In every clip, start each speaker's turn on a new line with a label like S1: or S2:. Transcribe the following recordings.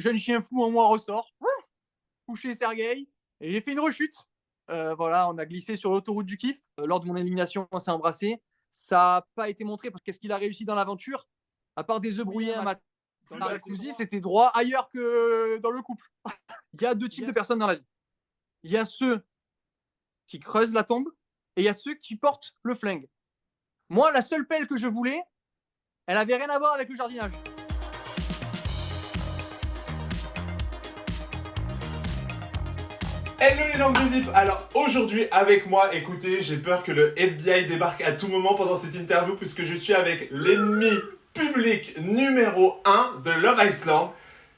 S1: Jeune chien fou en moi ressort, couché Sergueï, et j'ai fait une rechute. Voilà, on a glissé sur l'autoroute du kiff. Lors de mon élimination, on s'est embrassé. Ça n'a pas été montré parce qu'est-ce qu'il a réussi dans l'aventure, à part des œufs brouillés un matin. Dans la jacuzzi, c'était droit ailleurs que dans le couple. Il y a deux types de personnes dans la vie. Il y a ceux qui creusent la tombe et il y a ceux qui portent le flingue. Moi, la seule pelle que je voulais, elle avait rien à voir avec le jardinage.
S2: Hello les gens de Zip. Alors aujourd'hui avec moi, écoutez, j'ai peur que le FBI débarque à tout moment pendant cette interview puisque je suis avec l'ennemi public numéro 1 de Love Island.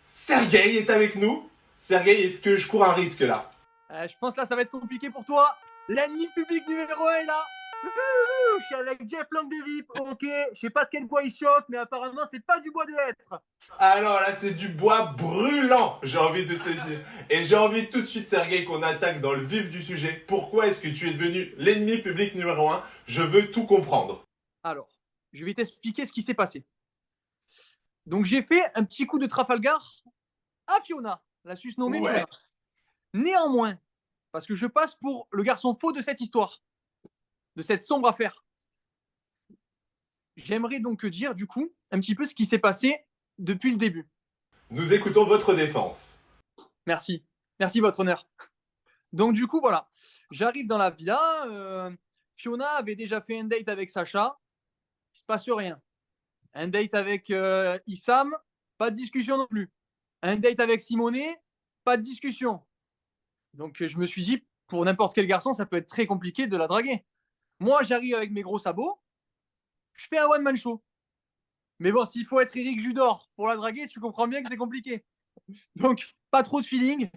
S2: Sergueï est avec nous. Sergueï, est-ce que je cours un risque là?
S1: Je pense là, ça va être compliqué pour toi. L'ennemi public numéro 1 est là. Je suis avec Jeff Lang des VIP, ok. Je sais pas de quel bois il chauffe, mais apparemment, c'est pas du bois de hêtre.
S2: Alors là, c'est du bois brûlant, j'ai envie de te dire. Et j'ai envie tout de suite, Sergueï, qu'on attaque dans le vif du sujet. Pourquoi est-ce que tu es devenu l'ennemi public numéro 1? Je veux tout comprendre.
S1: Alors, je vais t'expliquer ce qui s'est passé. Donc, j'ai fait un petit coup de Trafalgar à Fiona, la susnommée
S2: Ouais.
S1: Fiona. Néanmoins, parce que je passe pour le garçon faux de cette histoire, de cette sombre affaire, j'aimerais donc dire, du coup, un petit peu ce qui s'est passé depuis le début.
S2: Nous écoutons votre défense.
S1: Merci. Merci, votre honneur. Donc, du coup, voilà. J'arrive dans la villa. Fiona avait déjà fait un date avec Sacha. Il se passe rien. Un date avec Issam, pas de discussion non plus. Un date avec Simonet, pas de discussion. Donc, je me suis dit, pour n'importe quel garçon, ça peut être très compliqué de la draguer. Moi, j'arrive avec mes gros sabots. Je fais un one-man show. Mais bon, s'il faut être Eric Judor pour la draguer, tu comprends bien que c'est compliqué. Donc, pas trop de feeling.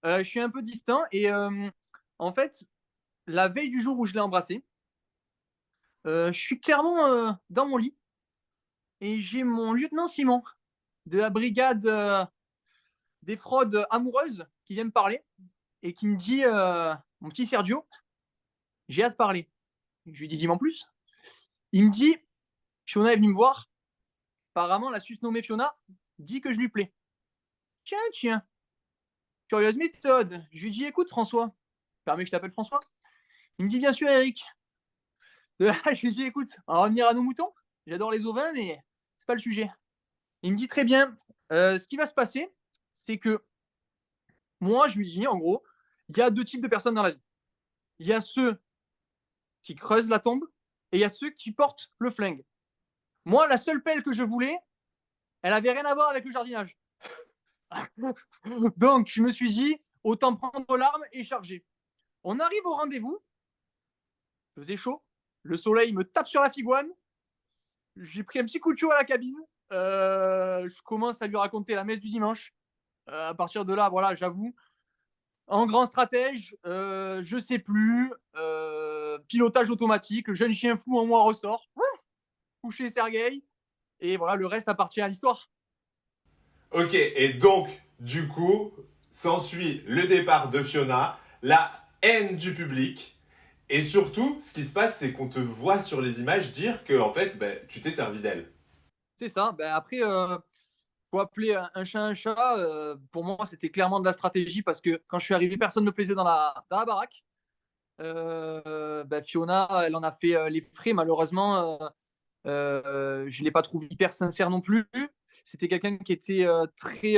S1: Je suis un peu distant. Et en fait, la veille du jour où je l'ai embrassée, je suis clairement dans mon lit et j'ai mon lieutenant Simon de la brigade des fraudes amoureuses qui vient me parler et qui me dit mon petit Sergio, j'ai hâte de parler. Je lui dis dis-moi en plus. Il me dit Fiona est venue me voir. Apparemment, la susnommée Fiona dit que je lui plais. Tiens, tiens, curieuse méthode. Je lui dis écoute, François, permets que je t'appelle François. Il me dit bien sûr, Eric. Je lui dis écoute, on va revenir à nos moutons. J'adore les ovins, mais c'est pas le sujet. Il me dit très bien. Ce qui va se passer, c'est que moi, je lui dis en gros, il y a deux types de personnes dans la vie. Il y a ceux qui creusent la tombe et il y a ceux qui portent le flingue. Moi, la seule pelle que je voulais, elle avait rien à voir avec le jardinage. Donc, je me suis dit, autant prendre l'arme et charger. On arrive au rendez-vous, il faisait chaud, le soleil me tape sur la figuane, j'ai pris un petit coup de chaud à la cabine, je commence à lui raconter la messe du dimanche. À partir de là, voilà, j'avoue, en grand stratège, je sais plus, pilotage automatique, le jeune chien fou en moi ressort, couché Sergueï, et voilà, le reste appartient à l'histoire.
S2: Ok, et donc, du coup, s'ensuit le départ de Fiona, la haine du public, et surtout, ce qui se passe, c'est qu'on te voit sur les images dire que, en fait, ben, tu t'es servi d'elle.
S1: C'est ça. Ben après, faut appeler un chat un chat. Pour moi, c'était clairement de la stratégie parce que quand je suis arrivé, personne ne me plaisait dans la baraque. Ben Fiona, elle en a fait les frais. Malheureusement, je ne l'ai pas trouvé hyper sincère non plus. C'était quelqu'un qui était très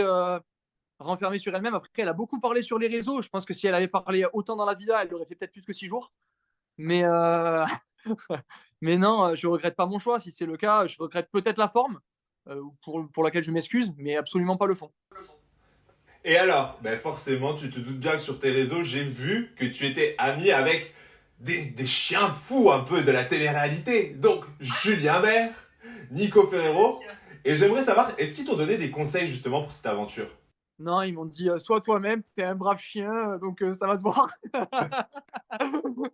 S1: renfermée sur elle-même. Après, elle a beaucoup parlé sur les réseaux. Je pense que si elle avait parlé autant dans la villa, elle aurait fait peut-être plus que 6 jours. Mais, mais non, je regrette pas mon choix. Si c'est le cas, je regrette peut-être la forme, pour laquelle je m'excuse, mais absolument pas le fond.
S2: Et alors, ben forcément, tu te doutes bien que sur tes réseaux, j'ai vu que tu étais ami avec des chiens fous un peu de la télé-réalité. Donc, Julien Bert, Nico Ferrero. Et j'aimerais savoir, est-ce qu'ils t'ont donné des conseils justement pour cette aventure?
S1: Non, ils m'ont dit sois toi-même, t'es un brave chien, donc ça va se voir.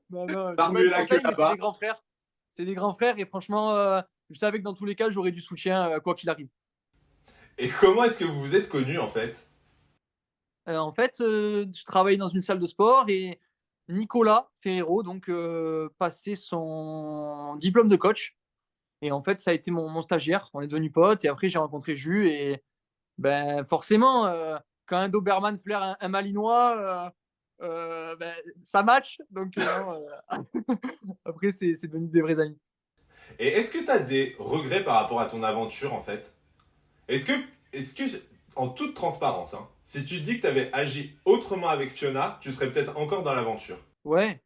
S1: Non, non,
S2: T'as
S1: j'ai pas
S2: remué
S1: eu de
S2: la queue
S1: conseils, mais c'est
S2: là-bas.
S1: des grands frères. C'est des grands frères et franchement, je savais que dans tous les cas, j'aurais du soutien quoi qu'il arrive.
S2: Et comment est-ce que vous vous êtes connus en fait?
S1: En fait, je travaillais dans une salle de sport et Nicolas Ferrero donc passait son diplôme de coach. Et en fait, ça a été mon stagiaire. On est devenus potes et après, j'ai rencontré Jus et Ben, forcément, quand un Doberman flaire un Malinois, ben, ça match. Donc, non, après, c'est devenu des vrais amis.
S2: Et est-ce que tu as des regrets par rapport à ton aventure en fait? Est-ce que, est-ce que, en toute transparence, hein, si tu te dis que tu avais agi autrement avec Fiona, tu serais peut-être encore dans l'aventure?
S1: Ouais,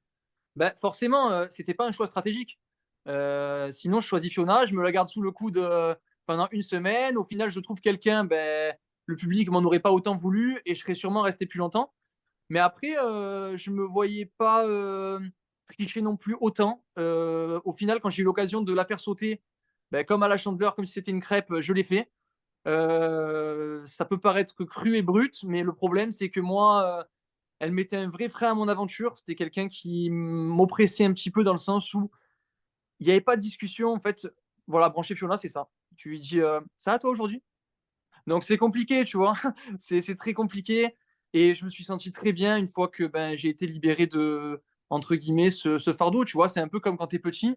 S1: ben, forcément, c'était pas un choix stratégique. Sinon, je choisis Fiona, je me la garde sous le coude pendant une semaine. Au final, je trouve quelqu'un, ben, le public m'en aurait pas autant voulu et je serais sûrement resté plus longtemps. Mais après, je me voyais pas tricher non plus autant. Au final, quand j'ai eu l'occasion de la faire sauter, ben, comme à la Chandeleur, comme si c'était une crêpe, je l'ai fait. Ça peut paraître cru et brut, mais le problème, c'est que moi, elle mettait un vrai frein à mon aventure. C'était quelqu'un qui m'oppressait un petit peu dans le sens où il n'y avait pas de discussion. En fait, voilà, brancher Fiona, c'est ça. Tu lui dis ça va toi aujourd'hui? Donc c'est compliqué, tu vois. C'est très compliqué. Et je me suis senti très bien une fois que ben, j'ai été libéré de, entre guillemets, ce fardeau. Tu vois, c'est un peu comme quand tu es petit.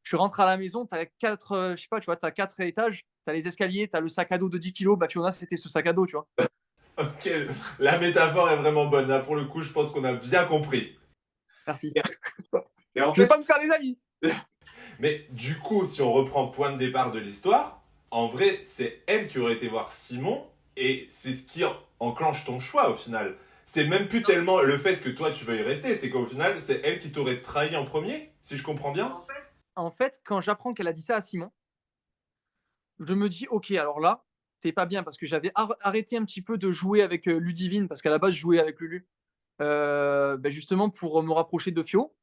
S1: Tu rentres à la maison, tu as quatre, je sais pas, tu vois, tu as quatre étages, tu as les escaliers, tu as le sac à dos de 10 kilos. Bah, Fiona, c'était ce sac à dos, tu vois.
S2: Ok, la métaphore est vraiment bonne. Là, pour le coup, je pense qu'on a bien compris.
S1: Merci.
S2: Et en
S1: Je vais
S2: fait,
S1: pas me faire des amis.
S2: mais du coup, si on reprend point de départ de l'histoire, en vrai, c'est elle qui aurait été voir Simon et c'est ce qui enclenche ton choix au final. C'est même plus tellement le fait que toi tu veuilles rester, c'est qu'au final, c'est elle qui t'aurait trahi en premier, si je comprends bien.
S1: En fait, quand j'apprends qu'elle a dit ça à Simon, je me dis, ok, alors là, t'es pas bien parce que j'avais arrêté un petit peu de jouer avec Ludivine parce qu'à la base, je jouais avec Lulu, ben justement pour me rapprocher de Fio.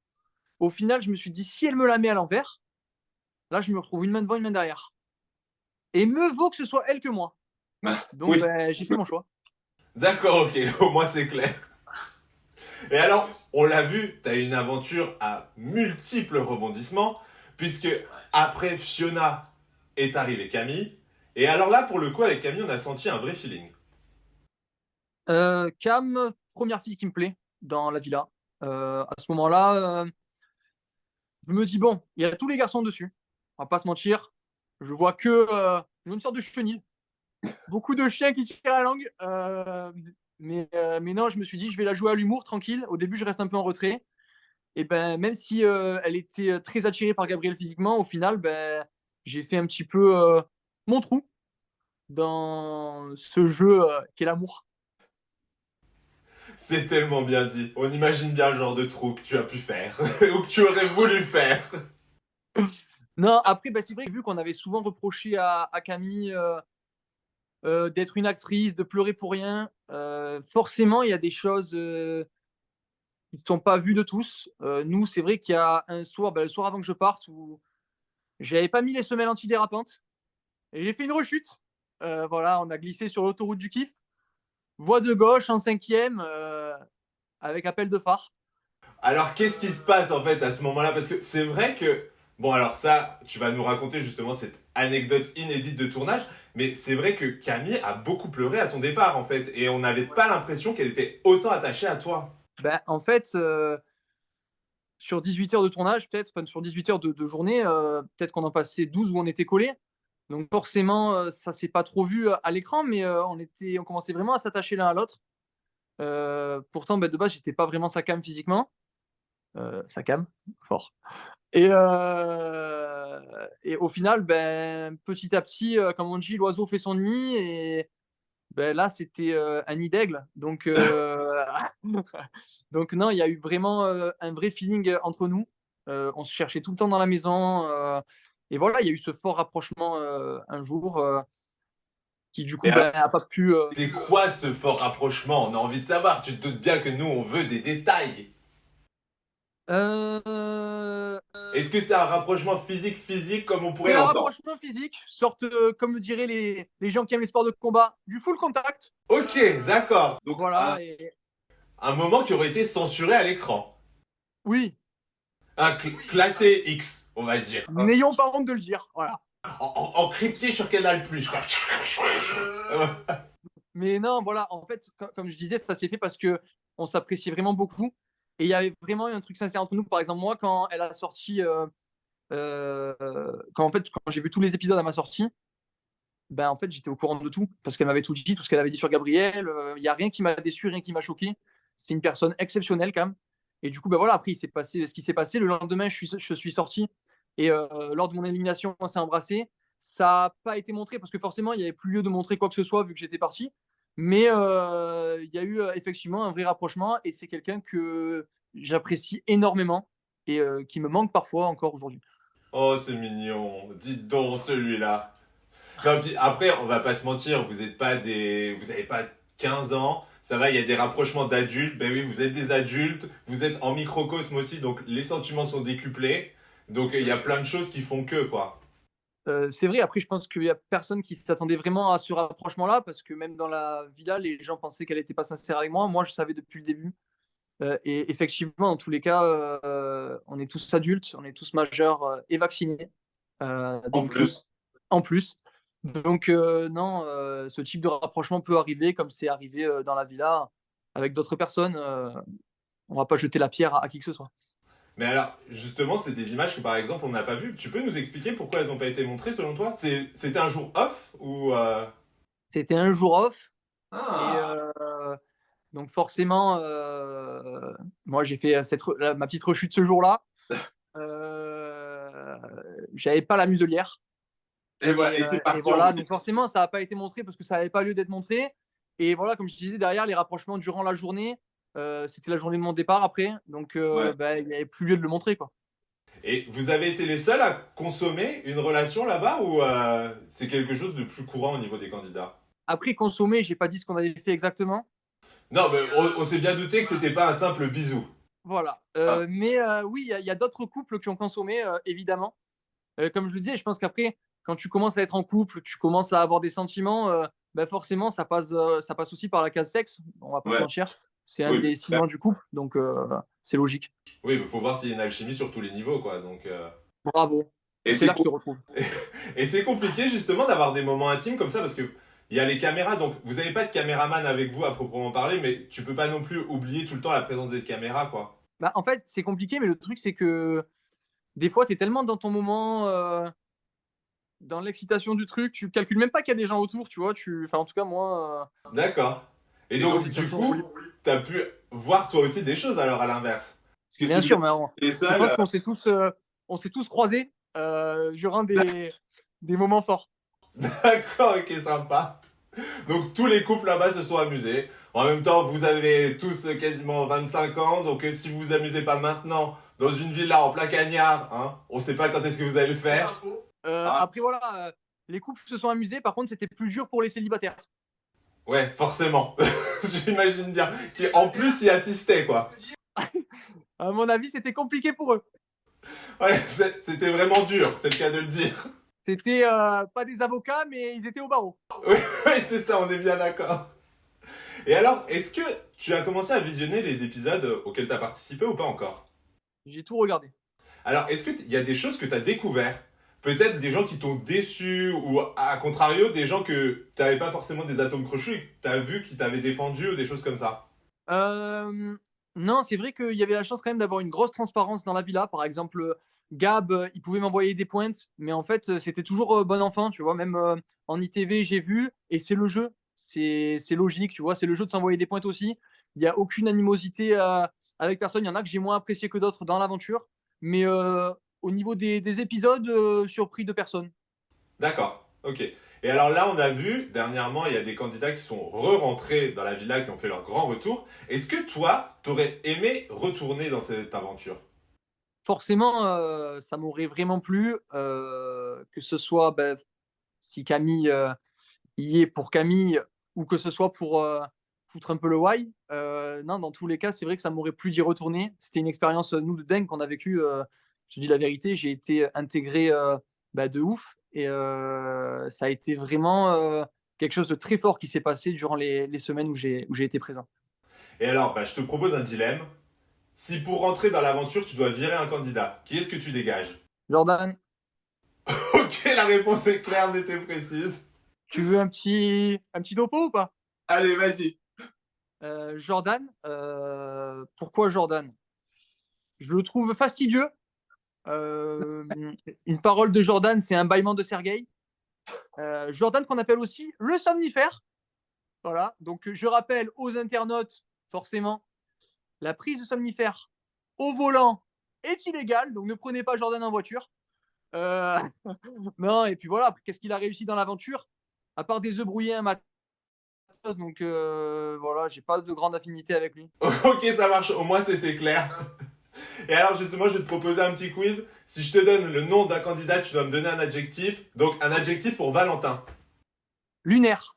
S1: Au final, je me suis dit, si elle me la met à l'envers, là, je me retrouve une main devant, une main derrière. Et mieux vaut que ce soit elle que moi. Donc,
S2: Oui.
S1: ben, j'ai fait mon choix.
S2: D'accord, ok, au moins c'est clair. Et alors, on l'a vu, tu as une aventure à multiples rebondissements, puisque après Fiona est arrivée Camille. Et alors là, pour le coup, avec Camille, on a senti un vrai feeling.
S1: Cam, première fille qui me plaît dans la villa. À ce moment-là, je me dis, bon, il y a tous les garçons dessus. On va pas se mentir. Je vois que une sorte de chenille. Beaucoup de chiens qui tirent la langue. Mais non, je me suis dit, je vais la jouer à l'humour, tranquille. Au début, je reste un peu en retrait. Et ben, même si elle était très attirée par Gabriel physiquement, au final, ben, j'ai fait un petit peu mon trou dans ce jeu qu'est l'amour.
S2: C'est tellement bien dit. On imagine bien le genre de trou que tu as pu faire, ou que tu aurais voulu faire.
S1: Non, après, ben, c'est vrai que vu qu'on avait souvent reproché à Camille d'être une actrice, de pleurer pour rien, forcément, il y a des choses qui ne sont pas vues de tous. Nous, c'est vrai qu'il y a un soir, ben, le soir avant que je parte, où j'avais pas mis les semelles antidérapantes et j'ai fait une rechute. Voilà, on a glissé sur l'autoroute du kiff, voie de gauche en cinquième, avec appel de phare.
S2: Alors, qu'est-ce qui se passe en fait à ce moment-là? Parce que c'est vrai que, bon, alors ça, tu vas nous raconter justement cette anecdote inédite de tournage, mais c'est vrai que Camille a beaucoup pleuré à ton départ en fait, et on n'avait pas l'impression qu'elle était autant attachée à toi.
S1: Ben, en fait, sur 18 heures de tournage, peut-être, enfin, sur 18 heures de journée, peut-être qu'on en passait 12 où on était collés. Donc forcément, ça s'est pas trop vu à l'écran, mais on commençait vraiment à s'attacher l'un à l'autre. Pourtant, ben, de base, j'étais pas vraiment sa cam physiquement. Sa cam, fort. Et au final, ben, petit à petit, comme on dit, l'oiseau fait son nid. Et ben, là, c'était un nid d'aigle. Donc, donc non, il y a eu vraiment un vrai feeling entre nous. On se cherchait tout le temps dans la maison. Et voilà, il y a eu ce fort rapprochement un jour qui, du
S2: Et
S1: coup,
S2: alors,
S1: ben, a pas pu.
S2: c'est quoi ce fort rapprochement? On a envie de savoir, tu te doutes bien que nous, on veut des détails.
S1: Euh,
S2: Est-ce que c'est un rapprochement physique comme on pourrait
S1: c'est un
S2: l'entendre?
S1: rapprochement physique, sorte, comme le diraient les gens qui aiment les sports de combat, du full contact.
S2: Ok, d'accord. Donc,
S1: Voilà, et
S2: un moment qui aurait été censuré à l'écran.
S1: oui,
S2: Un classé X, on va dire.
S1: n'ayons pas honte de le dire. Voilà.
S2: En crypté sur Canal+, quoi.
S1: Mais non, voilà, en fait, comme je disais, ça s'est fait parce que on s'appréciait vraiment beaucoup. Et il y avait vraiment eu un truc sincère entre nous. Par exemple, moi, quand elle a sorti, quand en fait, quand j'ai vu tous les épisodes à ma sortie, Ben, en fait, j'étais au courant de tout parce qu'elle m'avait tout dit, tout ce qu'elle avait dit sur Gabriel. Il y a rien qui m'a déçu, rien qui m'a choqué. C'est une personne exceptionnelle quand même. Et du coup, ben voilà, après, il s'est passé ce qui s'est passé. Le lendemain, je suis sorti et lors de mon élimination, on s'est embrassé. Ça n'a pas été montré parce que forcément, il n'y avait plus lieu de montrer quoi que ce soit vu que j'étais parti. Mais il y a eu effectivement un vrai rapprochement et c'est quelqu'un que j'apprécie énormément et qui me manque parfois encore aujourd'hui.
S2: Oh, c'est mignon. Dites donc celui-là. Non, puis après, on va pas se mentir, vous avez pas 15 ans. Ça va, il y a des rapprochements d'adultes. Ben oui, vous êtes des adultes. Vous êtes en microcosme aussi, donc les sentiments sont décuplés. Donc il y a plein de choses qui font que, quoi.
S1: C'est vrai, après, je pense qu'il n'y a personne qui s'attendait vraiment à ce rapprochement-là, parce que même dans la villa, les gens pensaient qu'elle n'était pas sincère avec moi. Moi, je savais depuis le début. Et effectivement, dans tous les cas, on est tous adultes, on est tous majeurs et vaccinés.
S2: En
S1: Donc,
S2: plus.
S1: en plus. Donc, non, ce type de rapprochement peut arriver, comme c'est arrivé dans la villa avec d'autres personnes. On ne va pas jeter la pierre à qui que ce soit.
S2: Mais alors, justement, c'est des images que par exemple on n'a pas vues. Tu peux nous expliquer pourquoi elles n'ont pas été montrées selon toi? C'était un jour off ou
S1: C'était un jour off. Et
S2: Ah,
S1: donc forcément, moi j'ai fait ma petite rechute ce jour-là. Euh, J'avais pas la muselière.
S2: et t'es
S1: Et
S2: parti en
S1: voilà,
S2: vrille.
S1: donc forcément, ça n'a pas été montré parce que ça n'avait pas lieu d'être montré. Et voilà, comme je disais, derrière, les rapprochements durant la journée, c'était la journée de mon départ après. Donc,
S2: Ouais.
S1: bah, il n'y avait plus lieu de le montrer, quoi.
S2: Et vous avez été les seuls à consommer une relation là-bas ou c'est quelque chose de plus courant au niveau des candidats?
S1: Après, consommer, j'ai pas dit ce qu'on avait fait exactement.
S2: Non, mais on s'est bien douté que c'était pas un simple bisou.
S1: Voilà. Mais oui, il y a d'autres couples qui ont consommé, évidemment. Comme je le disais, je pense qu'après, quand tu commences à être en couple, tu commences à avoir des sentiments, bah forcément, ça passe aussi par la case sexe. On va pas se
S2: Ouais.
S1: mentir. C'est un
S2: Oui,
S1: des ciments du couple, donc c'est logique.
S2: oui, il faut voir s'il y a une alchimie sur tous les niveaux, quoi.
S1: Bravo.
S2: Et
S1: C'est
S2: c'est
S1: là que je te retrouve.
S2: et c'est compliqué justement d'avoir des moments intimes comme ça parce que il y a les caméras, donc vous n'avez pas de caméraman avec vous à proprement parler, mais tu peux pas non plus oublier tout le temps la présence des caméras, quoi.
S1: Bah, en fait, c'est compliqué, mais le truc, c'est que des fois, tu es tellement dans ton moment, dans l'excitation du truc, tu calcules même pas qu'il y a des gens autour, tu vois. Enfin, en tout cas, moi,
S2: D'accord. Et
S1: dans
S2: donc, du
S1: l'excitation.
S2: coup, t'as pu voir toi aussi des choses alors à l'inverse. Parce que si
S1: Bien
S2: vous
S1: sûr,
S2: êtes
S1: mais
S2: les
S1: je
S2: seuls,
S1: pense on s'est tous croisés durant des moments forts.
S2: d'accord, ok, sympa. Donc tous les couples là-bas se sont amusés. En même temps, vous avez tous quasiment 25 ans, donc si vous vous amusez pas maintenant dans une villa en plein cagnard, hein, on sait pas quand est-ce que vous allez le faire. Ah,
S1: Après, voilà, les couples se sont amusés. Par contre, c'était plus dur pour les célibataires.
S2: ouais, forcément. J'imagine bien. Qui en plus y assistait, quoi.
S1: À mon avis, c'était compliqué pour eux.
S2: Ouais, c'était vraiment dur, c'est le cas de le dire.
S1: C'était pas des avocats, mais ils étaient au barreau.
S2: Oui, oui, c'est ça, on est bien d'accord. Et alors, est-ce que tu as commencé à visionner les épisodes auxquels tu as participé ou pas encore?
S1: J'ai tout regardé.
S2: Alors, est-ce qu'il y a des choses que tu as découvert? Peut-être des gens qui t'ont déçu ou à contrario, des gens que tu n'avais pas forcément des atomes crochus et que tu as vu qui t'avaient défendu ou des choses comme ça?
S1: Euh, non, c'est vrai qu'il y avait la chance quand même d'avoir une grosse transparence dans la villa. Par exemple, Gab, il pouvait m'envoyer des pointes, mais en fait, c'était toujours bon enfant, tu vois. Même en ITV, j'ai vu, et c'est le jeu. C'est logique, tu vois. C'est le jeu de s'envoyer des pointes aussi. Il n'y a aucune animosité avec personne. Il y en a que j'ai moins apprécié que d'autres dans l'aventure. Mais au niveau des épisodes, surpris de personne.
S2: D'accord, ok. Et alors là, on a vu, dernièrement, il y a des candidats qui sont re-rentrés dans la villa, qui ont fait leur grand retour. Est-ce que toi, t'aurais aimé retourner dans cette aventure?
S1: Forcément, ça m'aurait vraiment plu que ce soit ben, si Camille y est pour Camille ou que ce soit pour foutre un peu le why. Non, dans tous les cas, c'est vrai que ça m'aurait plu d'y retourner. C'était une expérience, nous, de dingue qu'on a vécue. Je te dis la vérité, j'ai été intégré bah, de ouf. Et ça a été vraiment quelque chose de très fort qui s'est passé durant les semaines où j'ai été présent.
S2: Et alors, bah, je te propose un dilemme. Si pour rentrer dans l'aventure, tu dois virer un candidat, qui est-ce que tu dégages?
S1: Jordan,
S2: Ok, la réponse est claire, nette et précise.
S1: tu veux un petit topo ou pas?
S2: Allez, vas-y.
S1: Jordan, pourquoi Jordan? Je le trouve fastidieux. Une parole de Jordan, c'est un bâillement de Sergueï. Jordan qu'on appelle aussi le somnifère. Voilà, donc je rappelle aux internautes, forcément, la prise de somnifère au volant est illégale, donc ne prenez pas Jordan en voiture. Euh, non, et puis voilà, qu'est-ce qu'il a réussi dans l'aventure? À part des œufs brouillés un matin, donc voilà, j'ai pas de grande affinité avec lui.
S2: Ok, ça marche, au moins c'était clair. Et alors justement, je vais te proposer un petit quiz. Si je te donne le nom d'un candidat, tu dois me donner un adjectif. Donc un adjectif pour Valentin.
S1: Lunaire.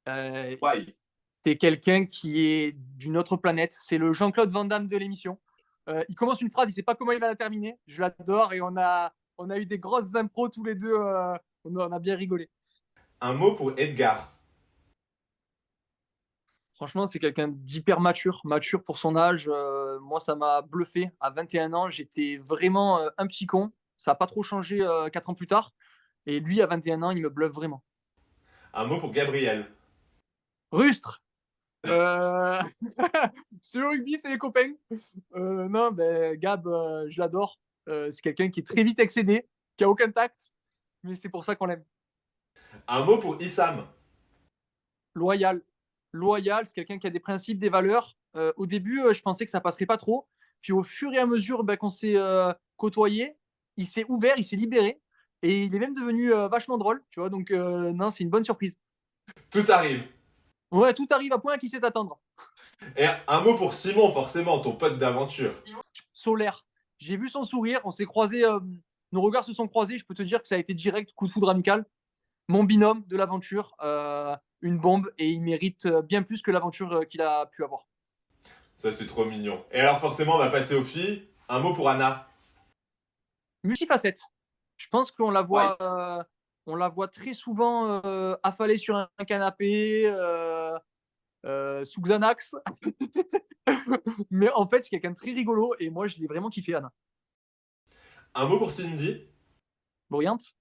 S1: Euh,
S2: Why?
S1: c'est quelqu'un qui est d'une autre planète. C'est le Jean-Claude Van Damme de l'émission. Il commence une phrase, il sait pas comment il va la terminer. Je l'adore et on a eu des grosses impros tous les deux. On a bien rigolé.
S2: Un mot pour Edgar.
S1: Franchement, c'est quelqu'un d'hyper mature, mature pour son âge. Moi, ça m'a bluffé. À 21 ans, j'étais vraiment un petit con. Ça n'a pas trop changé 4 ans plus tard. Et lui, à 21 ans, il me bluffe vraiment.
S2: Un mot pour Gabriel.
S1: Rustre. Euh... Ce rugby, c'est les copains. Non, ben, Gab, je l'adore. C'est quelqu'un qui est très vite excédé, qui a aucun tact. Mais c'est pour ça qu'on l'aime.
S2: Un mot pour Issam.
S1: Loyal. Loyal, c'est quelqu'un qui a des principes, des valeurs. Au début, je pensais que ça passerait pas trop. Puis au fur et à mesure ben, qu'on s'est côtoyé, il s'est ouvert, il s'est libéré. Et il est même devenu vachement drôle. Tu vois, donc non, c'est une bonne surprise.
S2: Tout arrive.
S1: Ouais, tout arrive à point qu'il sait attendre.
S2: Et un mot pour Simon, forcément, ton pote d'aventure.
S1: Solaire. J'ai vu son sourire, on s'est croisés, nos regards se sont croisés. Je peux te dire que ça a été direct, coup de foudre amical. Mon binôme de l'aventure, une bombe, et il mérite bien plus que l'aventure qu'il a pu avoir.
S2: Ça, c'est trop mignon. Et alors, forcément, on va passer aux filles. Un mot pour Anna.
S1: Multifacette. Je pense qu'on
S2: Ouais.
S1: on la voit très souvent affalée sur un canapé, sous Xanax. Mais en fait, c'est quelqu'un de très rigolo et moi, je l'ai vraiment kiffé, Anna.
S2: Un mot pour Cindy.
S1: Brillante.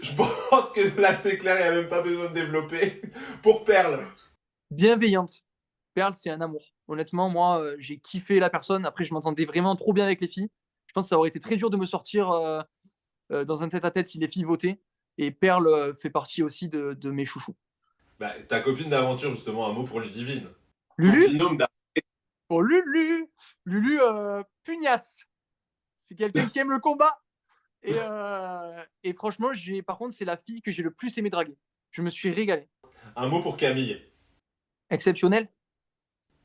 S2: Je pense que là, c'est clair, il n'y a même pas besoin de développer. Pour Perle.
S1: Bienveillante. Perle, c'est un amour. Honnêtement, moi, j'ai kiffé la personne. Après, je m'entendais vraiment trop bien avec les filles. Je pense que ça aurait été très dur de me sortir dans un tête-à-tête si les filles votaient. Et Perle fait partie aussi de mes chouchous.
S2: Bah, ta copine d'aventure, justement, un mot pour Ludivine. Ton
S1: Lulu.
S2: binôme d'aventure.
S1: Oh, Lulu. Lulu, pugnace. C'est quelqu'un qui aime le combat. Et franchement, par contre, c'est la fille que j'ai le plus aimé draguer. Je me suis régalé.
S2: Un mot pour Camille.
S1: Exceptionnel.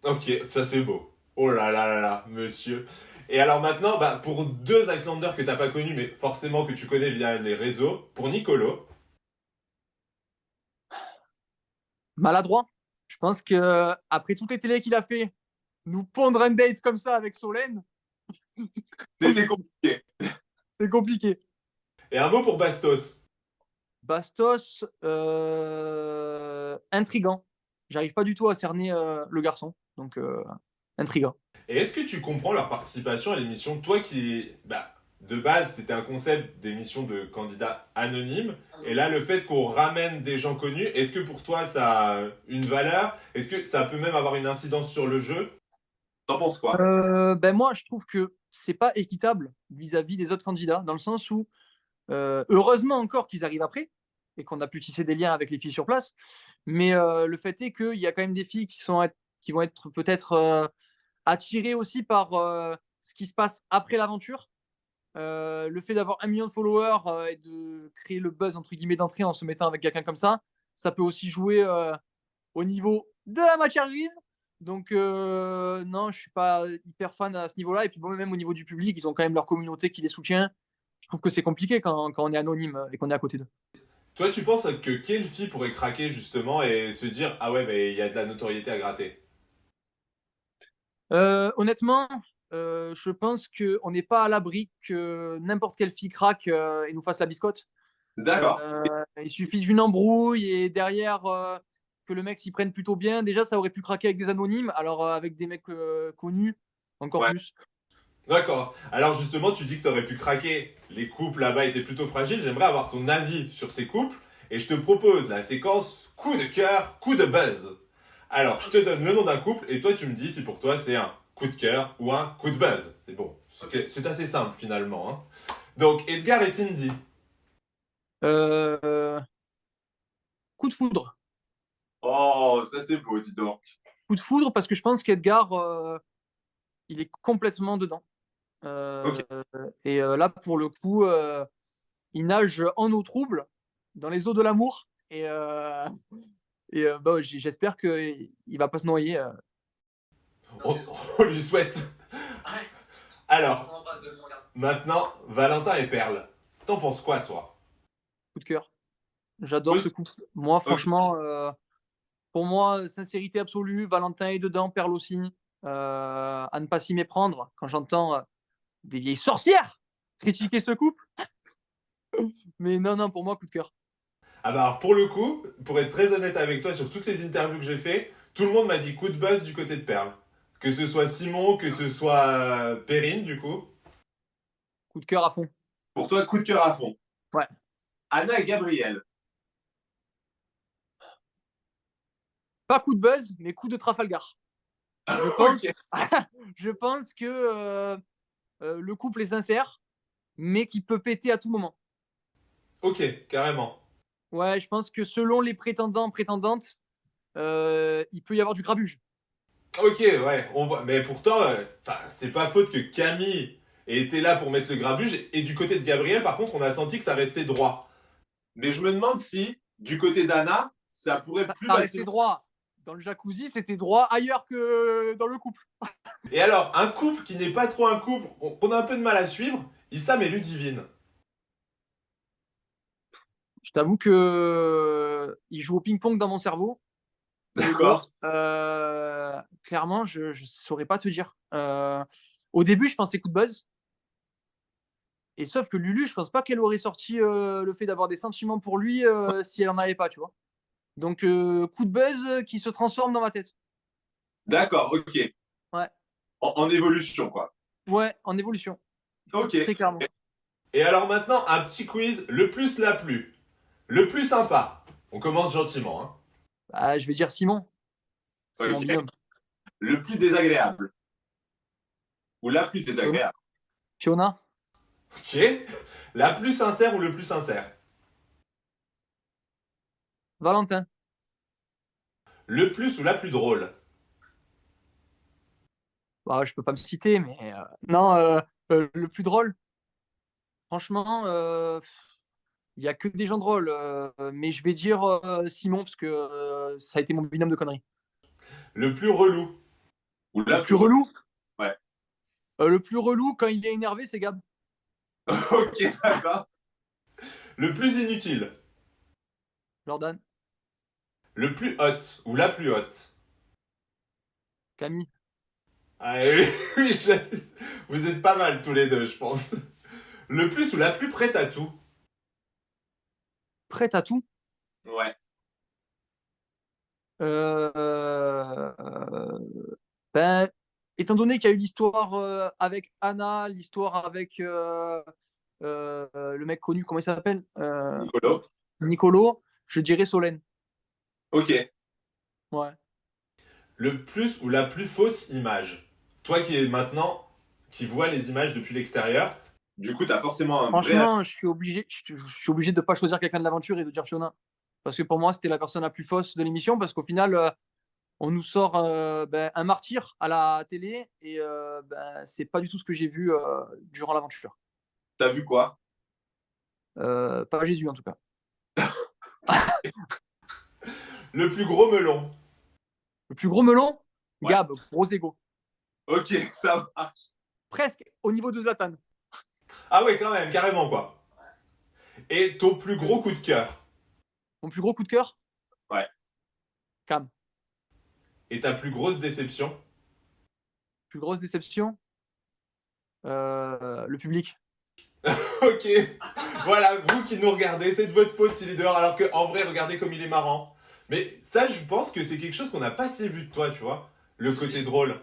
S2: Ok, ça c'est beau. Oh là là là là, monsieur. Et alors maintenant, bah, pour deux Icelanders que t'as pas connus, mais forcément que tu connais via les réseaux, pour Nicolo,
S1: Maladroit. Je pense que après toutes les télés qu'il a fait, nous pondre un date comme ça avec Solène,
S2: c'était compliqué.
S1: c'est compliqué.
S2: Et un mot pour Bastos.
S1: Bastos, intrigant. J'arrive pas du tout à cerner le garçon, donc intrigant.
S2: Et est-ce que tu comprends leur participation à l'émission? Toi qui, bah, de base, c'était un concept d'émission de candidats anonymes. Et là, le fait qu'on ramène des gens connus, est-ce que pour toi, ça a une valeur? Est-ce que ça peut même avoir une incidence sur le jeu? T'en penses quoi?
S1: Ben moi, je trouve que c'est pas équitable vis-à-vis des autres candidats, dans le sens où heureusement encore qu'ils arrivent après et qu'on a pu tisser des liens avec les filles sur place. Mais le fait est qu'il y a quand même des filles qui vont être peut-être attirées aussi par ce qui se passe après l'aventure. Le fait d'avoir 1 million de followers et de créer le buzz entre guillemets d'entrée en se mettant avec quelqu'un comme ça peut aussi jouer au niveau de la matière grise. Donc non, je suis pas hyper fan à ce niveau-là. Et puis bon, même au niveau du public, ils ont quand même leur communauté qui les soutient. Je trouve que c'est compliqué quand on est anonyme et qu'on est à côté d'eux.
S2: Toi, tu penses que quelle fille pourrait craquer justement et se dire ah ouais, mais il y a de la notoriété à gratter?
S1: Honnêtement, je pense qu'on n'est pas à l'abri que n'importe quelle fille craque et nous fasse la biscotte.
S2: D'accord.
S1: Il suffit d'une embrouille et derrière que le mec s'y prenne plutôt bien. Déjà, ça aurait pu craquer avec des anonymes, alors avec des mecs connus, encore
S2: Ouais.
S1: plus.
S2: D'accord. Alors justement, tu dis que ça aurait pu craquer. Les couples là-bas étaient plutôt fragiles. J'aimerais avoir ton avis sur ces couples et je te propose la séquence coup de cœur, coup de buzz. Alors, je te donne le nom d'un couple et toi tu me dis si pour toi c'est un coup de cœur ou un coup de buzz. C'est bon. C'est assez simple finalement, hein. Donc, Edgar et Cindy.
S1: Euh, Coup de foudre.
S3: Oh, ça c'est beau, dis donc.
S1: Coup de foudre parce que je pense qu'Edgar, il est complètement dedans.
S3: Ok.
S1: Et là, pour le coup, il nage en eau trouble, dans les eaux de l'amour. Bah, j'espère qu'il ne va pas se noyer.
S2: On, on lui souhaite. Alors, maintenant, Valentin et Perle. T'en penses quoi, toi?
S1: Coup de cœur. J'adore ce
S3: Aussi.
S1: couple. Moi,
S3: Ok.
S1: franchement, pour moi, sincérité absolue. Valentin est dedans, Perle aussi. À ne pas s'y méprendre. Quand j'entends des vieilles sorcières critiquer ce couple. Mais non, non, pour moi, coup de cœur.
S2: Ah bah alors, pour le coup, pour être très honnête avec toi, sur toutes les interviews que j'ai fait, tout le monde m'a dit coup de buzz du côté de Perle. Que ce soit Simon, que ce soit Perrine, du coup.
S1: Coup de cœur à fond.
S3: Pour toi, coup de cœur à fond.
S1: Ouais.
S3: Anna et Gabriel.
S1: Pas coup de buzz, mais coup de Trafalgar. Je pense,
S3: Ok.
S1: je pense que le couple est sincère, mais qui peut péter à tout moment.
S2: Ok, carrément.
S1: Ouais, je pense que selon les prétendants, prétendantes, il peut y avoir du grabuge.
S2: Ok, ouais, on voit. Mais pourtant, c'est pas faute que Camille ait été là pour mettre le grabuge. Et du côté de Gabriel, par contre, on a senti que ça restait droit.
S3: Mais je me demande si, du côté d'Anna, ça pourrait plus
S1: Ça restait
S3: facilement.
S1: droit. Dans le jacuzzi, c'était droit ailleurs que dans le couple.
S2: Et alors, un couple qui n'est pas trop un couple, qu'on a un peu de mal à suivre, Issam et Ludivine.
S1: Je t'avoue que il joue au ping-pong dans mon cerveau. Mais bon,
S3: D'accord.
S1: clairement, je ne saurais pas te dire. Au début, je pensais coup de buzz. Et sauf que Lulu, je pense pas qu'elle aurait sorti le fait d'avoir des sentiments pour lui si elle en avait pas, tu vois. Donc, coup de buzz qui se transforme dans ma tête.
S3: D'accord, ok.
S1: Ouais,
S3: En évolution, quoi.
S1: ouais, en évolution,
S3: Ok.
S1: très clairement.
S2: Et alors maintenant, un petit quiz, le plus la plus. Le plus sympa. On commence gentiment, hein.
S1: Bah, je vais dire Simon. C'est mon
S3: Ok.
S1: binôme.
S3: Le plus désagréable. Ou la plus désagréable.
S1: Fiona,
S2: Ok. La plus sincère ou le plus sincère?
S1: Valentin.
S2: Le plus ou la plus drôle?
S1: Bah, je peux pas me citer, mais non, le plus drôle, franchement, il y a que des gens drôles. Mais je vais dire Simon parce que ça a été mon binôme de conneries.
S2: Le plus relou?
S3: Ou
S1: Le
S3: la
S1: plus
S3: plus relou.
S1: relou,
S3: Ouais.
S1: le plus relou quand il est énervé, c'est Gab.
S3: Ok, d'accord.
S2: Le plus inutile?
S1: Jordan,
S2: Le plus hot ou la plus haute?
S1: Camille,
S2: Ah oui, oui, vous êtes pas mal tous les deux, je pense. Le plus ou la plus prête à tout?
S1: prête à tout.
S3: Ouais.
S1: Ben, étant donné qu'il y a eu l'histoire avec Anna, l'histoire avec le mec connu, comment il s'appelle
S3: Nicolo.
S1: Nicolo, je dirais Solène.
S3: Ok.
S1: Ouais.
S2: Le plus ou la plus fausse image? Toi qui es maintenant, qui vois les images depuis l'extérieur.
S3: Du coup, tu as forcément un vrai avis.
S1: Franchement, je suis obligé de ne pas choisir quelqu'un de l'aventure et de dire Fiona. Parce que pour moi, c'était la personne la plus fausse de l'émission, parce qu'au final, on nous sort un martyr à la télé, et c'est pas du tout ce que j'ai vu durant l'aventure.
S3: T'as vu quoi?
S1: Pas Jésus, en tout cas.
S2: Le plus gros melon?
S1: Le plus gros melon,
S3: Ouais.
S1: Gab, gros ego.
S3: Ok, ça marche.
S1: Presque au niveau de Zlatan.
S2: Ah ouais, quand même, carrément quoi. Et ton plus gros coup de cœur?
S1: Mon plus gros coup de cœur,
S3: Ouais.
S1: Cam.
S2: Et ta plus grosse déception?
S1: Plus grosse déception, le public.
S2: Ok. Voilà, vous qui nous regardez, c'est de votre faute s'il est dehors, alors qu'en vrai, regardez comme il est marrant. Mais ça, je pense que c'est quelque chose qu'on n'a pas assez vu de toi, tu vois. Le côté drôle.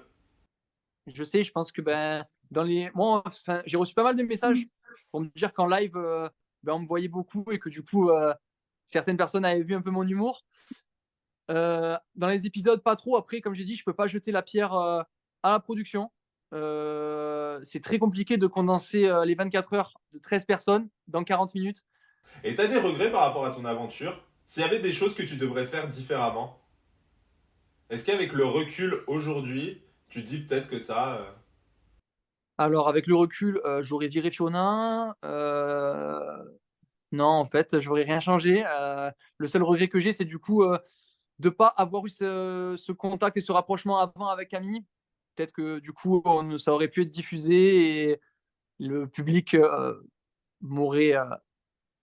S1: Je sais, je pense que moi, j'ai reçu pas mal de messages pour me dire qu'en live, on me voyait beaucoup et que du coup, certaines personnes avaient vu un peu mon humour. Dans les épisodes, pas trop. Après, comme j'ai dit, je peux pas jeter la pierre à la production. C'est très compliqué de condenser les 24 heures de 13 personnes dans 40 minutes.
S2: Et t'as des regrets par rapport à ton aventure? S'il y avait des choses que tu devrais faire différemment? Est-ce qu'avec le recul aujourd'hui, tu dis peut-être que ça...
S1: Alors avec le recul, j'aurais viré Fiona, non, en fait, j'aurais rien changé, le seul regret que j'ai, c'est du coup, de pas avoir eu ce contact et ce rapprochement avant avec Camille. Peut-être que du coup, ça aurait pu être diffusé et le public, m'aurait,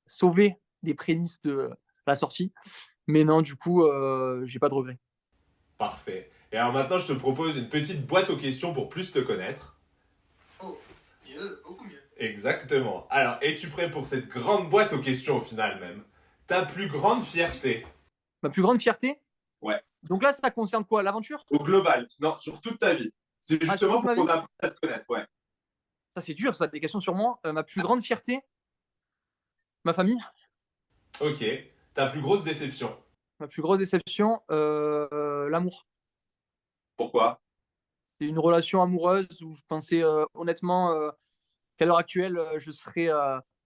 S1: sauvé des prémices de la sortie. Mais non, du coup, j'ai pas de regrets.
S2: Parfait. Et alors maintenant, je te propose une petite boîte aux questions pour plus te connaître.
S1: Oh, mieux, beaucoup mieux.
S2: Exactement. Alors, es-tu prêt pour cette grande boîte aux questions au final même? Ta plus grande fierté?
S1: Ma plus grande fierté?
S3: Ouais.
S1: Donc là, ça concerne quoi? L'aventure?
S3: Au global, non, sur toute ta vie. C'est
S1: Ah, sur
S3: justement
S1: toute
S3: pour
S1: ma
S3: qu'on
S1: vie?
S3: apprenne à te connaître, ouais.
S1: Ça, c'est dur, ça, des questions sur moi. Ma plus grande fierté? Ma famille.
S2: Ok. Ta plus grosse déception?
S1: Ma plus grosse déception, l'amour.
S3: Pourquoi?
S1: C'est une relation amoureuse où je pensais, honnêtement, qu'à l'heure actuelle, je serais,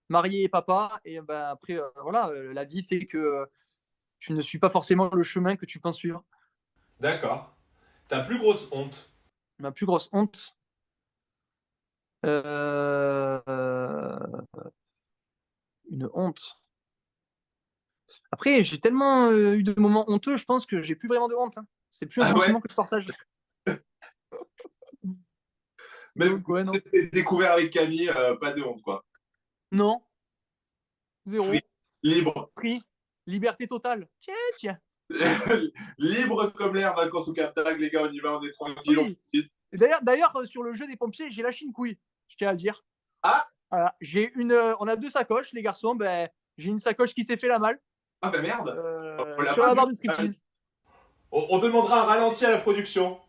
S1: marié et papa et ben, après, voilà, la vie fait que, tu ne suis pas forcément le chemin que tu penses suivre.
S2: D'accord. Ta plus grosse honte?
S1: Ma plus grosse honte, une honte. Après, j'ai tellement, eu de moments honteux, je pense que j'ai plus vraiment de honte, hein. C'est plus un
S3: Ah ouais?
S1: sentiment que je partage.
S3: Même
S1: Donc ouais, non.
S3: découvert avec Camille, pas de honte, quoi.
S1: Non,
S3: Free,
S1: 0.
S3: libre.
S1: Pris, liberté totale. Tiens, tiens.
S3: Libre comme l'air, vacances au Cap d'Agde, les gars, on y va, on est tranquille, on
S1: Oui.
S3: profite.
S1: Et d'ailleurs, sur le jeu des pompiers, j'ai lâché une couille, je tiens à le dire.
S3: Ah,
S1: Voilà, on a 2 sacoches, les garçons, ben, j'ai une sacoche qui s'est fait la malle,
S3: ah bah merde, on l'a
S1: sur
S3: pas
S1: la
S3: vu.
S1: barre de striptease.
S2: On demandera un ralenti à la production.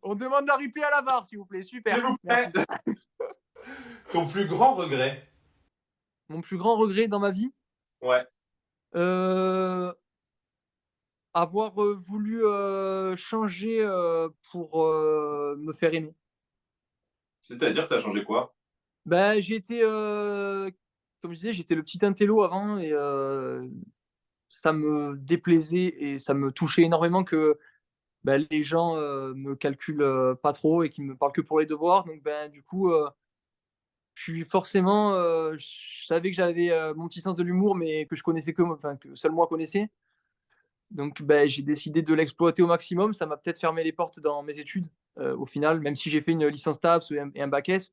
S1: On demande la replay à la barre, s'il vous plaît.
S3: S'il
S1: Super,
S3: vous plaît.
S1: merci.
S2: Ton plus grand regret?
S1: Mon plus grand regret dans ma vie,
S3: Ouais,
S1: euh, avoir voulu changer pour me faire aimer.
S3: c'est-à-dire, t'as changé quoi?
S1: Ben, j'ai été, comme je disais, j'étais le petit intello avant et ça me déplaisait et ça me touchait énormément que ben, les gens me calculent pas trop et qu'ils me parlent que pour les devoirs. Donc, ben, du coup, je suis forcément, je savais que j'avais mon petit sens de l'humour, mais que je connaissais enfin, que seul moi connaissais. Donc, ben, j'ai décidé de l'exploiter au maximum. Ça m'a peut-être fermé les portes dans mes études, au final, même si j'ai fait une licence TAPS et un bac S.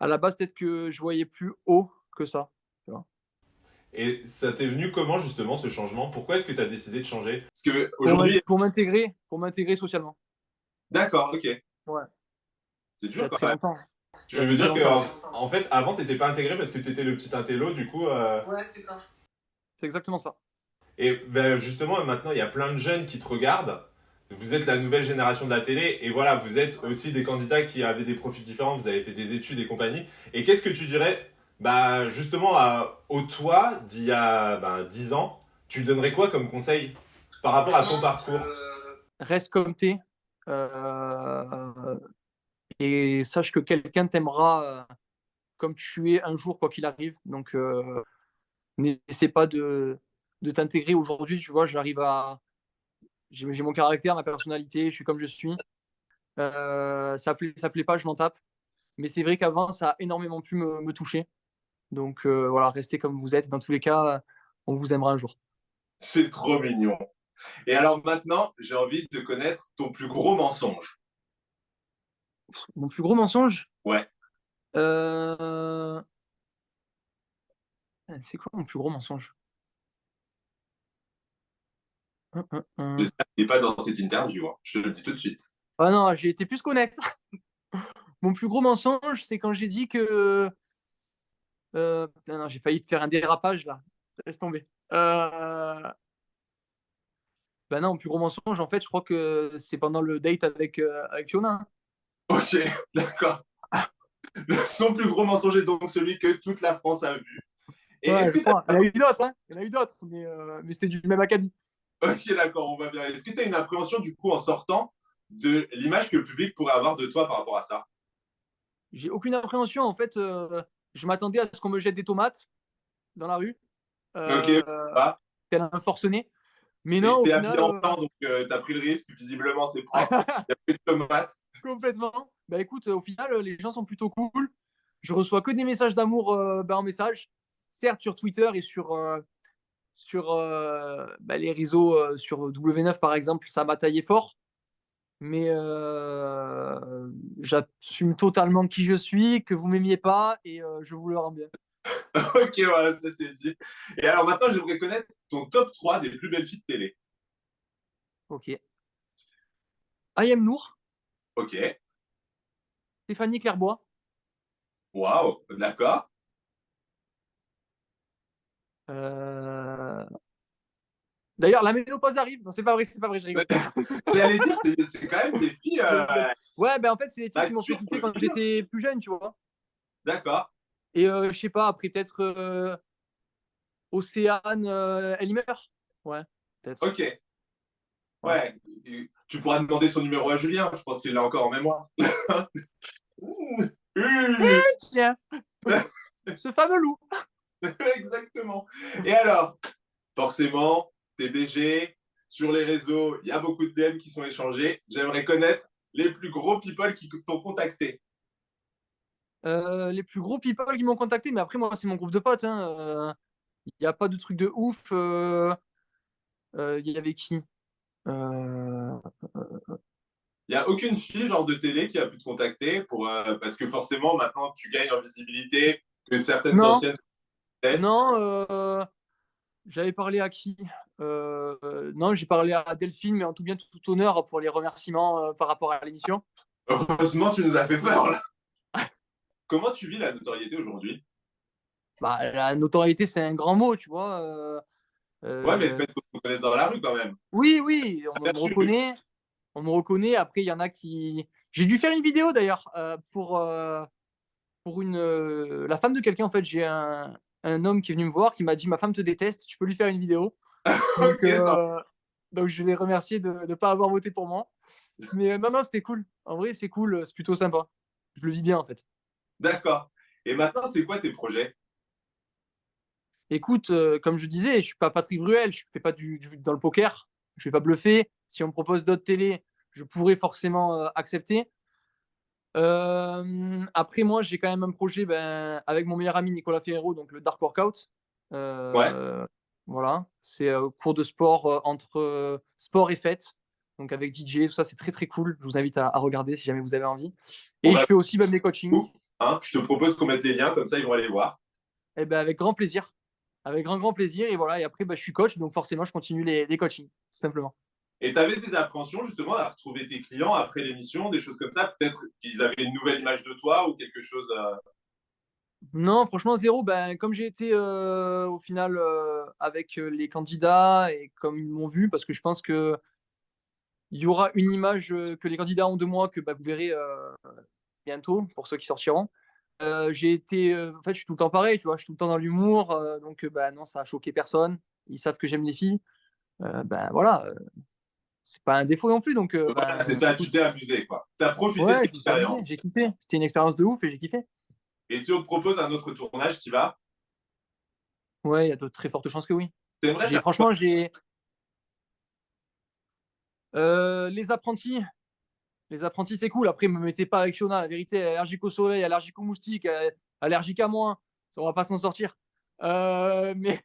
S1: À la base, peut-être que je voyais plus haut que ça. Tu vois.
S2: Et ça t'est venu comment justement ce changement? Pourquoi est-ce que tu as décidé de changer?
S3: Parce que aujourd'hui,
S1: Pour m'intégrer socialement.
S3: d'accord, ok.
S1: Ouais,
S3: C'est
S1: il y
S3: dur
S1: a
S3: quand
S1: très
S3: même.
S1: longtemps. Il y
S2: Tu
S1: a
S2: veux
S1: très
S2: dire que
S1: longtemps.
S2: en fait avant t'étais pas intégré parce que t'étais le petit intello du coup
S1: Ouais, c'est ça. C'est exactement ça.
S2: et ben justement maintenant il y a plein de jeunes qui te regardent. Vous êtes la nouvelle génération de la télé et voilà vous êtes aussi des candidats qui avaient des profils différents. Vous avez fait des études et compagnie. Et qu'est-ce que tu dirais bah justement au toi d'il y a 10 ans tu lui donnerais quoi comme conseil par rapport à ton parcours?
S1: Reste comme t'es. Euh, et sache que quelqu'un t'aimera comme tu es un jour, quoi qu'il arrive. Donc, n'essaie pas de t'intégrer aujourd'hui. Tu vois, j'ai mon caractère, ma personnalité, je suis comme je suis. Ça plaît pas, je m'en tape. Mais c'est vrai qu'avant, ça a énormément pu me toucher. Donc, voilà, restez comme vous êtes. Dans tous les cas, on vous aimera un jour.
S3: C'est trop mignon. Et alors maintenant, j'ai envie de connaître ton plus gros mensonge.
S1: Mon plus gros mensonge,
S3: Ouais,
S1: euh, c'est quoi mon plus gros mensonge? Hum, hum, hum.
S3: j'espère qu'il n'est pas dans cette interview, hein. Je te le dis tout de suite.
S1: Ah non, j'ai été plus qu'honnête. Mon plus gros mensonge, c'est quand j'ai dit que. Non, non, j'ai failli te faire un dérapage là. Laisse tomber. Bah non, mon plus gros mensonge, en fait, je crois que c'est pendant le date avec Fiona, hein.
S3: Ok, d'accord. Son plus gros mensonge est donc celui que toute la France a vu. Et
S1: Ouais,
S3: est-ce
S1: je
S3: que tu
S1: crois. Il y en a eu d'autres, hein. Il y en a eu d'autres, mais c'était du même acabit.
S3: Ok, d'accord, on va bien. Est-ce que tu as une appréhension du coup en sortant de l'image que le public pourrait avoir de toi par rapport à ça?
S1: J'ai aucune appréhension. En fait, je m'attendais à ce qu'on me jette des tomates dans la rue.
S3: Ok, ah,
S1: tel un forcené. Mais non,
S3: et
S1: au
S3: t'es habillé
S1: final,
S3: en blanc, donc t'as pris le risque. Visiblement, c'est propre. Il y a plus de tomates.
S1: complètement. Bah écoute, au final, les gens sont plutôt cool. Je reçois que des messages d'amour en message. Certes, sur Twitter et sur les réseaux, sur W9 par exemple, ça m'a taillé fort. Mais j'assume totalement qui je suis, que vous m'aimiez pas, et je vous le rends bien.
S3: Ok, voilà, ça c'est dit. Et alors maintenant, j'aimerais connaître ton top 3 des plus belles filles de télé.
S1: Ok. Ayem Nour,
S3: Ok,
S1: Stéphanie Clairbois.
S3: waouh, d'accord.
S1: Euh, D'ailleurs, la ménopause arrive. Non, c'est pas vrai, je rigole.
S3: J'allais dire, c'est quand même des filles
S1: Je rigole. Ouais, ben en fait, c'est des filles qui m'ont fait
S3: matures pour
S1: kiffer
S3: le
S1: quand
S3: milieu.
S1: j'étais plus jeune, tu vois.
S3: D'accord,
S1: Et je sais pas, après peut-être Océane Ellimer. Ouais, peut-être.
S3: ok.
S1: Ouais.
S3: Ouais, tu pourras demander son numéro à Julien, je pense qu'il l'a encore en mémoire.
S1: Tiens, ce fameux loup.
S3: Exactement. Et alors, forcément, t'es BG, sur les réseaux, il y a beaucoup de DM qui sont échangés. J'aimerais connaître les plus gros people qui t'ont contacté.
S1: Les plus gros people qui m'ont contacté, mais après, moi, c'est mon groupe de potes. Il n'y a pas de truc de ouf. Il y avait qui euh,
S3: Il n'y a aucune fille, genre de télé, qui a pu te contacter parce que forcément, maintenant, tu gagnes en visibilité, que certaines
S1: Non,
S3: anciennes testent.
S1: non. J'avais parlé à qui Non, j'ai parlé à Delphine, mais en tout bien, tout honneur pour les remerciements par rapport à l'émission.
S3: Heureusement, tu nous as fait peur, là. Comment tu vis la notoriété aujourd'hui?
S1: Bah, la notoriété, c'est un grand mot, tu vois.
S3: Ouais, mais le
S1: Euh,
S3: fait qu'on te connaisse dans la rue, quand même.
S1: oui, oui, on
S3: Bien
S1: me
S3: sûr.
S1: reconnaît. On me reconnaît. Après, il y en a qui. J'ai dû faire une vidéo d'ailleurs pour la femme de quelqu'un. En fait, j'ai un homme qui est venu me voir qui m'a dit: Ma femme te déteste, tu peux lui faire une vidéo. Donc,
S3: Ok, ça.
S1: je l'ai remercié de ne pas avoir voté pour moi. Mais non, non, c'était cool. En vrai, c'est cool, c'est plutôt sympa. Je le vis bien en fait.
S3: D'accord. Et maintenant, c'est quoi tes projets?
S1: Écoute, comme je disais, je suis pas Patrick Bruel, je fais pas dans le poker, je vais pas bluffer. Si on me propose d'autres télé, je pourrais forcément accepter. Après, moi, j'ai quand même un projet avec mon meilleur ami Nicolas Ferrero, donc le Dark Workout.
S3: Ouais.
S1: Euh, voilà, c'est cours de sport entre sport et fête. Donc avec DJ, tout ça, c'est très très cool. Je vous invite à regarder si jamais vous avez envie.
S3: Bon,
S1: Et
S3: bah,
S1: je fais aussi des coachings.
S3: hein, je te propose qu'on mette les liens, comme ça, ils vont aller voir.
S1: Et ben, avec grand plaisir. Avec grand, grand plaisir. Et voilà, et après, je suis coach, donc forcément, je continue les coachings, tout simplement.
S3: Et tu avais des appréhensions, justement, à retrouver tes clients après l'émission, des choses comme ça. Peut-être qu'ils avaient une nouvelle image de toi ou quelque chose.
S1: Non, franchement, zéro. Ben, comme j'ai été au final avec les candidats et comme ils m'ont vu, parce que je pense que il y aura une image que les candidats ont de moi que vous verrez bientôt pour ceux qui sortiront. J'ai été, en fait, je suis tout le temps pareil, tu vois, je suis tout le temps dans l'humour, donc non, ça a choqué personne. Ils savent que j'aime les filles. Voilà, c'est pas un défaut non plus, donc
S3: Voilà, c'est ça, tu
S1: écoute,
S3: t'es amusé, quoi. Tu as profité de
S1: ouais, je me suis amusé,
S3: l'expérience.
S1: j'ai kiffé. C'était une expérience de ouf et j'ai kiffé.
S3: Et si on te propose un autre tournage, tu vas?
S1: Ouais, il y a de très fortes chances que oui.
S3: T'aimerais
S1: J'ai
S3: faire quoi?
S1: franchement, j'ai les apprentis. Les apprentis, c'est cool. Après, me mettez pas avec Fiona. La vérité, elle est allergique au soleil, allergique aux moustiques, allergique à moi. Ça, on va pas s'en sortir. Mais,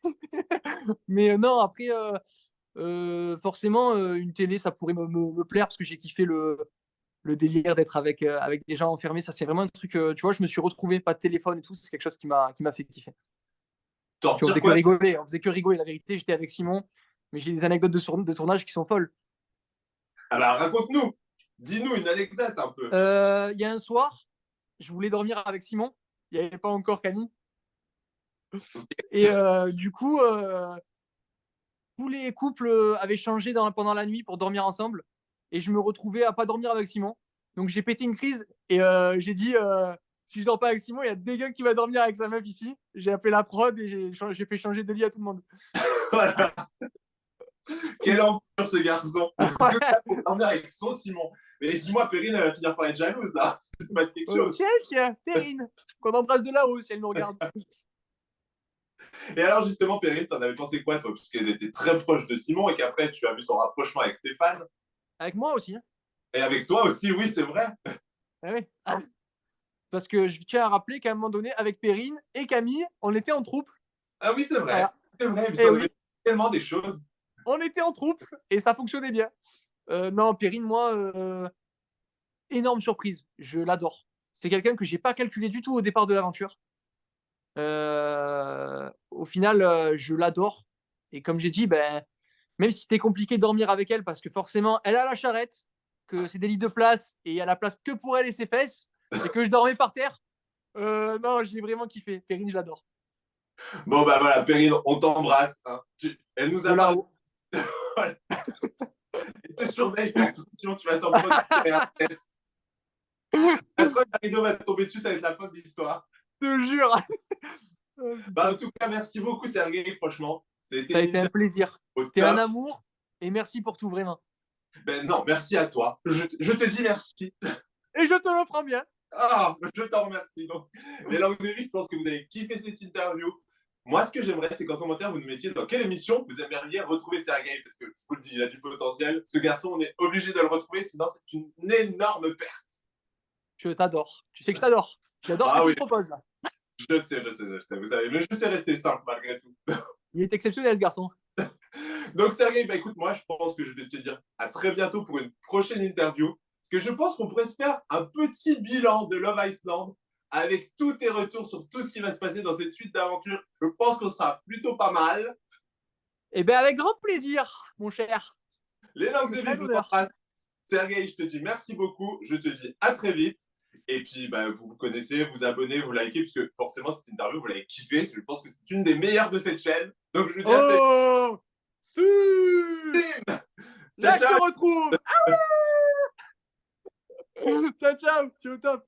S1: mais non, après, forcément, une télé, ça pourrait me plaire parce que j'ai kiffé le délire d'être avec des gens enfermés. Ça, c'est vraiment un truc, tu vois, je me suis retrouvé, pas de téléphone et tout. C'est quelque chose qui m'a fait kiffer. Puis on
S3: Sortir
S1: faisait que
S3: quoi?
S1: rigoler. On faisait que rigoler. La vérité, j'étais avec Simon, mais j'ai des anecdotes de tournage qui sont folles.
S3: Alors, raconte-nous. Dis-nous une anecdote un peu.
S1: Il y a un soir, je voulais dormir avec Simon. Il n'y avait pas encore Camille. Et du coup, tous les couples avaient changé pendant la nuit pour dormir ensemble. Et je me retrouvais à pas dormir avec Simon. Donc j'ai pété une crise et j'ai dit si je dors pas avec Simon, il y a des gars qui va dormir avec sa meuf ici. J'ai appelé la prod et j'ai fait changer de lit à tout le monde.
S3: Voilà. Quel enfer ce garçon. Tout ça pour dormir avec son Simon. Mais dis-moi, Perrine, elle va finir par être jalouse, là. Il se passe quelque chose.
S1: Tiens, Perrine, qu'on embrasse de là-haut si elle nous regarde.
S3: Et alors, justement, Perrine, t'en avais pensé quoi, toi, puisqu'elle était très proche de Simon et qu'après, tu as vu son rapprochement avec Stéphane.
S1: Avec moi aussi. Hein.
S3: Et avec toi aussi, oui, c'est vrai.
S1: Ah oui. Ah. Parce que je tiens à rappeler qu'à un moment donné, avec Perrine et Camille, on était en troupe.
S3: Ah oui, c'est vrai.
S1: Voilà.
S3: C'est vrai, mais
S1: Et
S3: ça
S1: oui,
S3: devait tellement des choses.
S1: on était en troupe et ça fonctionnait bien. Non, Perrine, moi, énorme surprise. Je l'adore. C'est quelqu'un que j'ai pas calculé du tout au départ de l'aventure. Au final, je l'adore. Et comme j'ai dit, ben, même si c'était compliqué de dormir avec elle, parce que forcément, elle a la charrette, que c'est des lits de place, et il y a la place que pour elle et ses fesses, et que je dormais par terre. Non, j'ai vraiment kiffé. Perrine, je l'adore.
S3: Bon, bah voilà, Perrine, on t'embrasse. Hein. Elle nous
S1: De
S3: a parlé.
S1: là-haut.
S3: Elle te surveille, fais attention, tu vas t'en prendre derrière la tête. La troisième rideau va te tomber dessus, ça va être la fin de l'histoire.
S1: Je te jure.
S3: Bah, en tout cas, merci beaucoup, Sergei, franchement. C'était
S1: Ça a
S3: une
S1: été un
S3: interview
S1: plaisir.
S3: au
S1: T'es un
S3: top.
S1: amour, et merci pour tout, vraiment.
S3: Ben non, merci à toi. Je te dis merci.
S1: Et je te le prends bien.
S3: Ah, je t'en remercie. Donc, les langues de vie, je pense que vous avez kiffé cette interview. Moi, ce que j'aimerais, c'est qu'en commentaire, vous nous mettiez dans quelle émission vous aimeriez retrouver Sergei. Parce que je vous le dis, il a du potentiel. Ce garçon, on est obligé de le retrouver, sinon c'est une énorme perte.
S1: Je t'adore. Tu sais que je t'adore. J'adore ce que
S3: Ah
S1: tu
S3: oui,
S1: me proposes là.
S3: je sais, vous savez. Mais je sais rester simple malgré tout.
S1: Il est exceptionnel ce garçon.
S3: Donc, Sergei, bah, écoute, moi, je pense que je vais te dire à très bientôt pour une prochaine interview. Parce que je pense qu'on pourrait se faire un petit bilan de Love Island avec tous tes retours sur tout ce qui va se passer dans cette suite d'aventures. Je pense qu'on sera plutôt pas mal.
S1: Eh bien, avec grand plaisir, mon cher.
S3: Les langues de vie,
S1: Très
S3: je vous
S1: honneur.
S3: embrasse. Sergei, je te dis merci beaucoup. Je te dis à très vite. Et puis, bah, vous vous connaissez, vous abonnez, vous likez, puisque forcément, cette interview, vous l'avez kiffé. Je pense que c'est une des meilleures de cette chaîne. Donc, je vous dis à très vite.
S1: Oh si
S3: Ciao,
S1: Là, je
S3: ciao.
S1: te retrouve. Ciao, ciao. Tu es au top.